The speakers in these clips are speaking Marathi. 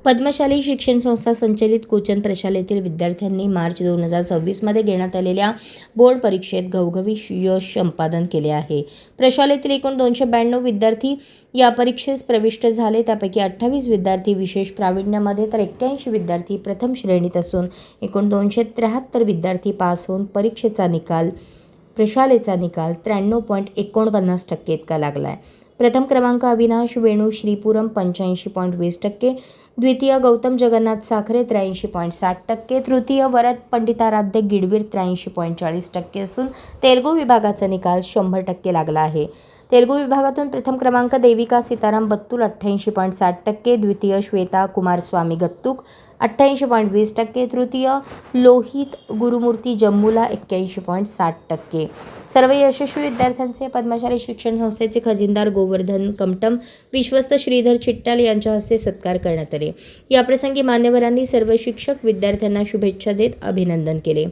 पद्मशाली शिक्षण संस्था संचलित कोचन प्रशालेतील विद्यार्थ्यांनी मार्च 2026 मध्ये घेण्यात आलेल्या बोर्ड परीक्षेत घवघवीत यश संपादन केले आहे. प्रशालेतील एकूण 292 विद्यार्थी या परीक्षेस प्रविष्ट झाले. त्यापैकी 28 विद्यार्थी विशेष प्रावीण्यामध्ये तर 81 विद्यार्थी प्रथम श्रेणीत असून एकूण 273 विद्यार्थी पास होऊन प्रशालेचा निकाल 93.49% इतका लागला आहे. प्रथम क्रमांक अविनाश वेणू श्रीपुरम 85.20%, द्वितीय गौतम जगन्नाथ साखरे 83.60%, तृतीय वरद पंडिताराध्य गिडवीर 83.40% असून तेलुगू विभागाचा निकाल 100% लागला आहे. तेलुगू विभागातून प्रथम क्रमांक देविका सीताराम बत्तूल 88.60%, द्वितीय श्वेता कुमारस्वामी गत्तूक 88.20%, तृतीय लोहित गुरुमूर्ती जम्मूला 81.60%. सर्व यशस्वी विद्यार्थ्यांचे पद्मशाली शिक्षण संस्थेचे खजिनदार गोवर्धन कमटम, विश्वस्त श्रीधर चिट्टाल यांच्या हस्ते सत्कार करण्यात आले. याप्रसंगी मान्यवरांनी सर्व शिक्षक विद्यार्थ्यांना शुभेच्छा देत अभिनंदन केले.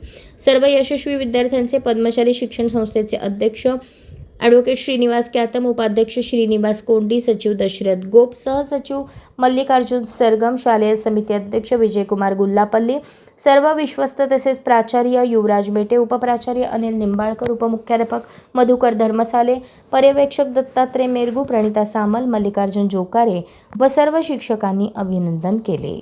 सर्व यशस्वी विद्यार्थ्यांचे पद्मशाली शिक्षण संस्थेचे अध्यक्ष ॲडव्होकेट श्रीनिवास क्यातम, उपाध्यक्ष श्रीनिवास कोंडी, सचिव दशरथ गोप, सहसचिव मल्लिकार्जुन सरगम, शालेय समिती अध्यक्ष विजयकुमार गुल्लापल्ली, सर्व विश्वस्त तसेच प्राचार्य युवराज मेटे, उपप्राचार्य अनिल निंबाळकर, उपमुख्याध्यापक मधुकर धर्मसाले, पर्यवेक्षक दत्तात्रय मेरगू, प्रणिता सामल, मल्लिकार्जुन जोकारे व सर्व शिक्षकांनी अभिनंदन केले.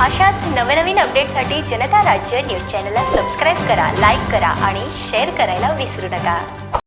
अशाच नवनवीन अपडेटसाठी जनता राज्य न्यूज चॅनलला सबस्क्राईब करा, लाईक करा आणि शेअर करायला विसरू नका.